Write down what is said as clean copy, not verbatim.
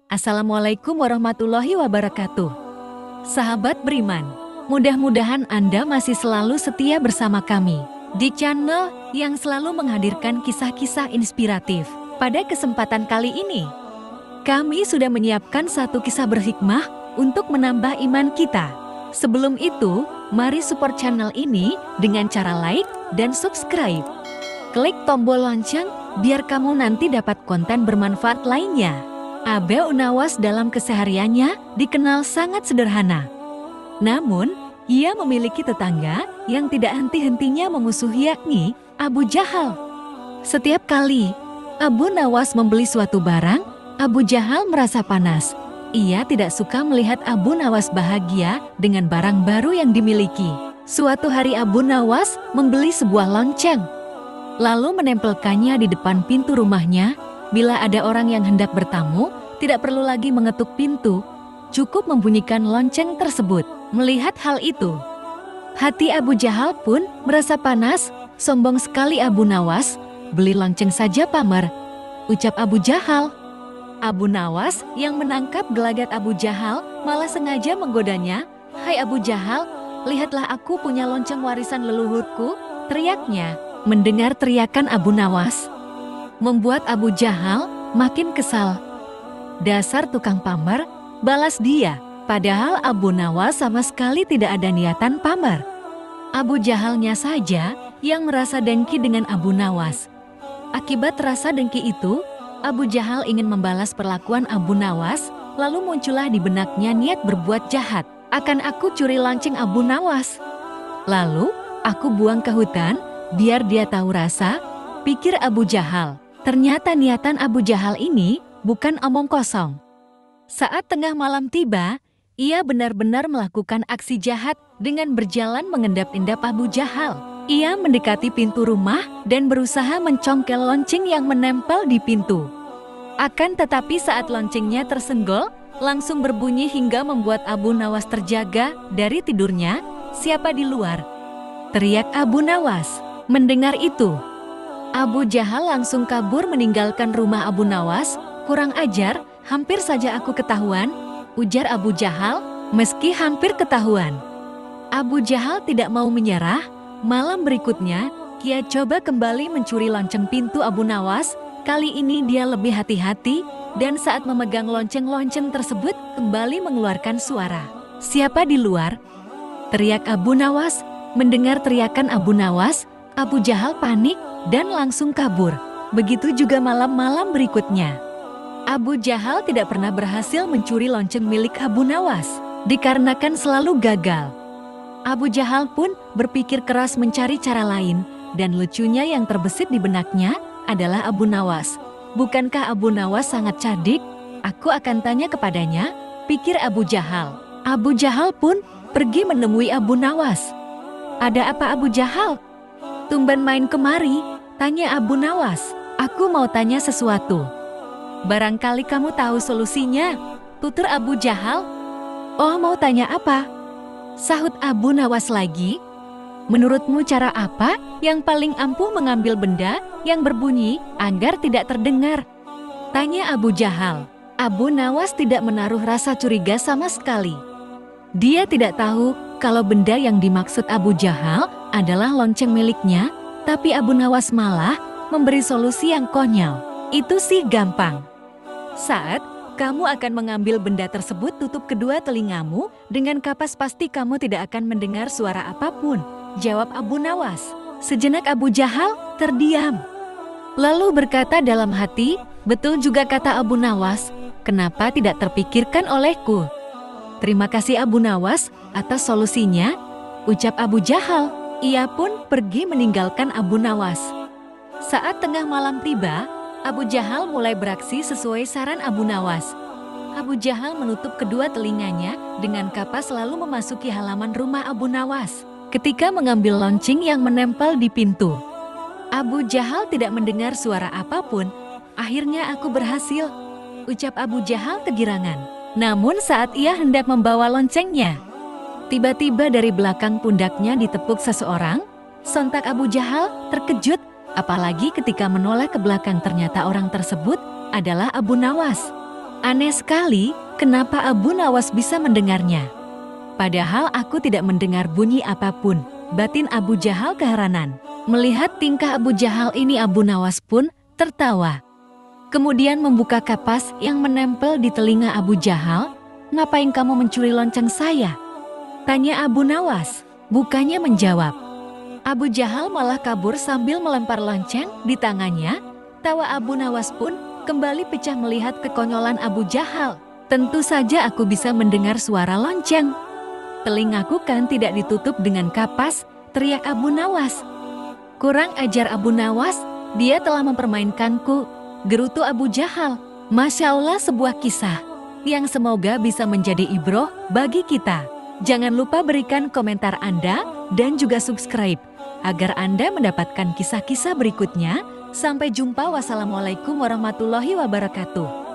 Assalamualaikum warahmatullahi wabarakatuh. Sahabat beriman, mudah-mudahan Anda masih selalu setia bersama kami di channel yang selalu menghadirkan kisah-kisah inspiratif. Pada kesempatan kali ini, kami sudah menyiapkan satu kisah berhikmah untuk menambah iman kita. Sebelum itu, mari support channel ini dengan cara like dan subscribe. Klik tombol lonceng biar kamu nanti dapat konten bermanfaat lainnya. Abe Unawas dalam kesehariannya dikenal sangat sederhana. Namun, ia memiliki tetangga yang tidak henti-hentinya memusuhi, yakni Abu Jahal. Setiap kali Abu Nawas membeli suatu barang, Abu Jahal merasa panas. Ia tidak suka melihat Abu Nawas bahagia dengan barang baru yang dimiliki. Suatu hari Abu Nawas membeli sebuah lonceng, lalu menempelkannya di depan pintu rumahnya. Bila ada orang yang hendak bertamu, tidak perlu lagi mengetuk pintu, cukup membunyikan lonceng tersebut. Melihat hal itu, hati Abu Jahal pun merasa panas. Sombong sekali Abu Nawas, beli lonceng saja pamer, ucap Abu Jahal. Abu Nawas yang menangkap gelagat Abu Jahal malah sengaja menggodanya. "Hai Abu Jahal, lihatlah aku punya lonceng warisan leluhurku," teriaknya. Mendengar teriakan Abu Nawas, membuat Abu Jahal makin kesal. "Dasar tukang pamer," balas dia. Padahal Abu Nawas sama sekali tidak ada niatan pamer. Abu Jahalnya saja yang merasa dengki dengan Abu Nawas. Akibat rasa dengki itu, Abu Jahal ingin membalas perlakuan Abu Nawas, lalu muncullah di benaknya niat berbuat jahat. "Akan aku curi lonceng Abu Nawas. Lalu aku buang ke hutan biar dia tahu rasa," pikir Abu Jahal. Ternyata niatan Abu Jahal ini bukan omong kosong. Saat tengah malam tiba, ia benar-benar melakukan aksi jahat dengan berjalan mengendap-endap Abu Jahal. Ia mendekati pintu rumah dan berusaha mencongkel lonceng yang menempel di pintu. Akan tetapi saat loncengnya tersenggol, langsung berbunyi hingga membuat Abu Nawas terjaga dari tidurnya. "Siapa di luar?" teriak Abu Nawas. Mendengar itu, Abu Jahal langsung kabur meninggalkan rumah Abu Nawas. "Kurang ajar, hampir saja aku ketahuan," ujar Abu Jahal. Meski hampir ketahuan, Abu Jahal tidak mau menyerah. Malam berikutnya, ia coba kembali mencuri lonceng pintu Abu Nawas. Kali ini dia lebih hati-hati dan saat memegang lonceng-lonceng tersebut kembali mengeluarkan suara. "Siapa di luar?" teriak Abu Nawas. Mendengar teriakan Abu Nawas, Abu Jahal panik dan langsung kabur. Begitu juga malam-malam berikutnya. Abu Jahal tidak pernah berhasil mencuri lonceng milik Abu Nawas, dikarenakan selalu gagal. Abu Jahal pun berpikir keras mencari cara lain, dan lucunya yang terbesit di benaknya adalah Abu Nawas. "Bukankah Abu Nawas sangat cerdik? Aku akan tanya kepadanya," pikir Abu Jahal. Abu Jahal pun pergi menemui Abu Nawas. "Ada apa Abu Jahal? Tumben main kemari?" tanya Abu Nawas. "Aku mau tanya sesuatu. Barangkali kamu tahu solusinya," tutur Abu Jahal. "Oh, mau tanya apa?" sahut Abu Nawas lagi. "Menurutmu cara apa yang paling ampuh mengambil benda yang berbunyi agar tidak terdengar?" tanya Abu Jahal. Abu Nawas tidak menaruh rasa curiga sama sekali. Dia tidak tahu kalau benda yang dimaksud Abu Jahal adalah lonceng miliknya, tapi Abu Nawas malah memberi solusi yang konyol. "Itu sih gampang. Saat kamu akan mengambil benda tersebut, tutup kedua telingamu dengan kapas, pasti kamu tidak akan mendengar suara apapun," jawab Abu Nawas. Sejenak Abu Jahal terdiam, lalu berkata dalam hati, "Betul juga kata Abu Nawas, kenapa tidak terpikirkan olehku?" "Terima kasih Abu Nawas atas solusinya," ucap Abu Jahal. Ia pun pergi meninggalkan Abu Nawas. Saat tengah malam tiba, Abu Jahal mulai beraksi sesuai saran Abu Nawas. Abu Jahal menutup kedua telinganya dengan kapas lalu memasuki halaman rumah Abu Nawas. Ketika mengambil lonceng yang menempel di pintu, Abu Jahal tidak mendengar suara apapun. "Akhirnya aku berhasil," ucap Abu Jahal kegirangan. Namun saat ia hendak membawa loncengnya, tiba-tiba dari belakang pundaknya ditepuk seseorang. Sontak Abu Jahal terkejut, apalagi ketika menoleh ke belakang ternyata orang tersebut adalah Abu Nawas. Aneh sekali, kenapa Abu Nawas bisa mendengarnya? Padahal aku tidak mendengar bunyi apapun. Batin Abu Jahal keheranan. Melihat tingkah Abu Jahal ini, Abu Nawas pun tertawa. Kemudian membuka kapas yang menempel di telinga Abu Jahal. "Ngapain kamu mencuri lonceng saya?" tanya Abu Nawas. Bukannya menjawab. Abu Jahal malah kabur sambil melempar lonceng di tangannya. Tawa Abu Nawas pun kembali pecah melihat kekonyolan Abu Jahal. "Tentu saja aku bisa mendengar suara lonceng. Telingaku kan tidak ditutup dengan kapas," teriak Abu Nawas. "Kurang ajar Abu Nawas, dia telah mempermainkanku," gerutu Abu Jahal. Masya Allah, sebuah kisah yang semoga bisa menjadi ibroh bagi kita. Jangan lupa berikan komentar Anda dan juga subscribe agar Anda mendapatkan kisah-kisah berikutnya. Sampai jumpa, wassalamualaikum warahmatullahi wabarakatuh.